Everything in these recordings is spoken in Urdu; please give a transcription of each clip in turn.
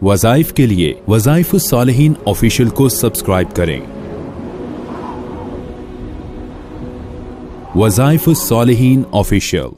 وظائف کے لیے وظائف الصالحین آفیشیل کو سبسکرائب کریں۔ وظائف الصالحین آفیشیل۔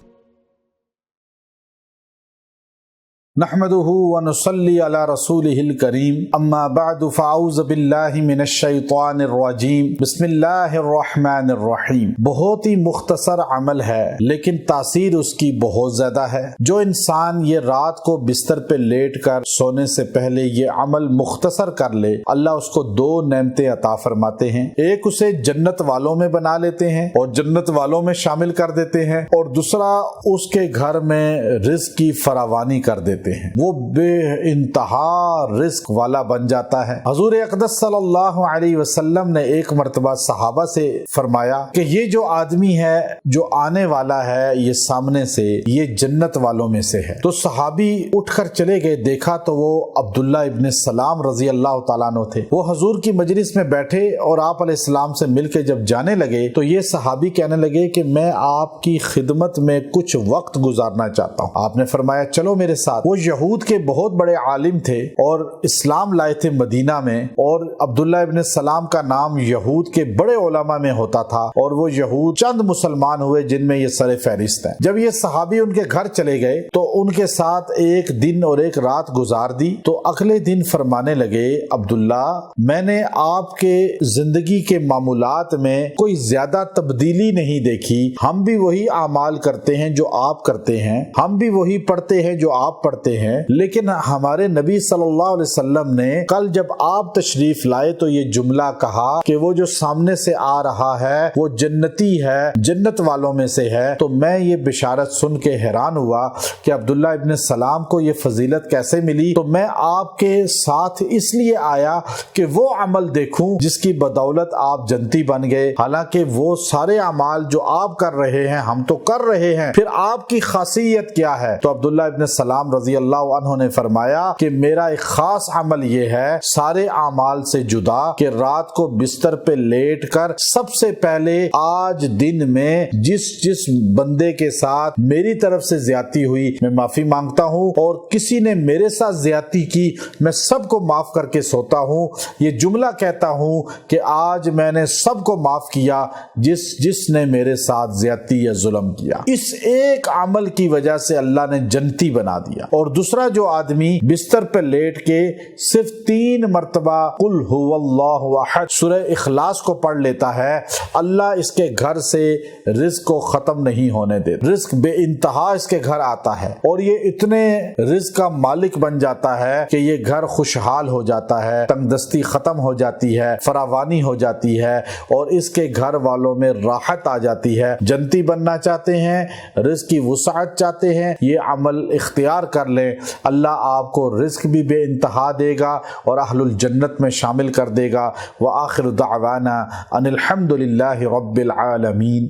نحمده ونصلي على رسوله الكريم اما بعد فاعوذ بالله من الشیطان الرجیم بسم اللہ الرحمن الرحیم۔ بہت ہی مختصر عمل ہے لیکن تاثیر اس کی بہت زیادہ ہے۔ جو انسان یہ رات کو بستر پہ لیٹ کر سونے سے پہلے یہ عمل مختصر کر لے، اللہ اس کو دو نعمتیں عطا فرماتے ہیں۔ ایک اسے جنت والوں میں بنا لیتے ہیں اور جنت والوں میں شامل کر دیتے ہیں، اور دوسرا اس کے گھر میں رزق کی فراوانی کر دیتے ہیں، وہ بے انتہا رزق والا بن جاتا ہے۔ حضور اقدس صلی اللہ علیہ وسلم نے ایک مرتبہ صحابہ سے فرمایا کہ یہ جو آدمی ہے جو آنے والا ہے یہ سامنے سے، یہ جنت والوں میں سے ہے۔ تو صحابی اٹھ کر چلے گئے، دیکھا تو وہ عبداللہ ابن سلام رضی اللہ تعالیٰ عنہ تھے۔ وہ حضور کی مجلس میں بیٹھے اور آپ علیہ السلام سے مل کے جب جانے لگے تو یہ صحابی کہنے لگے کہ میں آپ کی خدمت میں کچھ وقت گزارنا چاہتا ہوں۔ آپ نے فرمایا چلو میرے ساتھ۔ وہ یہود کے بہت بڑے عالم تھے اور اسلام لائے تھے مدینہ میں، اور عبداللہ ابن سلام کا نام یہود کے بڑے علماء میں ہوتا تھا، اور وہ یہود چند مسلمان ہوئے جن میں یہ سر فہرست ہیں۔ جب یہ صحابی ان کے گھر چلے گئے تو ان کے ساتھ ایک دن اور ایک رات گزار دی، تو اگلے دن فرمانے لگے عبداللہ میں نے آپ کے زندگی کے معمولات میں کوئی زیادہ تبدیلی نہیں دیکھی، ہم بھی وہی اعمال کرتے ہیں جو آپ کرتے ہیں، ہم بھی وہی پڑھتے ہیں جو آپ پڑھتے ہیں، لیکن ہمارے نبی صلی اللہ علیہ وسلم نے کل جب آپ تشریف لائے تو یہ جملہ کہا کہ وہ جو سامنے سے آ رہا ہے وہ جنتی ہے، جنت والوں میں سے ہے۔ تو میں یہ بشارت سن کے حیران ہوا کہ عبداللہ ابن سلام کو یہ فضیلت کیسے ملی، تو میں آپ کے ساتھ اس لیے آیا کہ وہ عمل دیکھوں جس کی بدولت آپ جنتی بن گئے، حالانکہ وہ سارے اعمال جو آپ کر رہے ہیں ہم تو کر رہے ہیں، پھر آپ کی خاصیت کیا ہے؟ تو عبداللہ ابن سلام رضی اللہ عنہ نے فرمایا کہ میرا ایک خاص عمل یہ ہے سارے اعمال سے جدا کہ رات کو بستر پہ لیٹ کر سب سے پہلے آج دن میں جس بندے کے ساتھ میری طرف سے زیادتی ہوئی میں معافی مانگتا ہوں، اور کسی نے میرے ساتھ زیادتی کی میں سب کو معاف کر کے سوتا ہوں، یہ جملہ کہتا ہوں کہ آج میں نے سب کو معاف کیا جس نے میرے ساتھ زیادتی یا ظلم کیا۔ اس ایک عمل کی وجہ سے اللہ نے جنتی بنا دیا۔ اور دوسرا جو آدمی بستر پہ لیٹ کے صرف 3 مرتبہ قل هو اللہ احد سورہ اخلاص کو پڑھ لیتا ہے، اللہ اس کے گھر سے رزق کو ختم نہیں ہونے دیتا، رزق بے انتہا اس کے گھر آتا ہے، اور یہ اتنے رزق کا مالک بن جاتا ہے کہ یہ گھر خوشحال ہو جاتا ہے، تنگ دستی ختم ہو جاتی ہے، فراوانی ہو جاتی ہے، اور اس کے گھر والوں میں راحت آ جاتی ہے۔ جنتی بننا چاہتے ہیں، رزق کی وسعت چاہتے ہیں، یہ عمل اختیار کر لیں، اللہ آپ کو رزق بھی بے انتہا دے گا اور اہل الجنت میں شامل کر دے گا۔ وآخر دعوانا ان الحمد للہ رب العالمین۔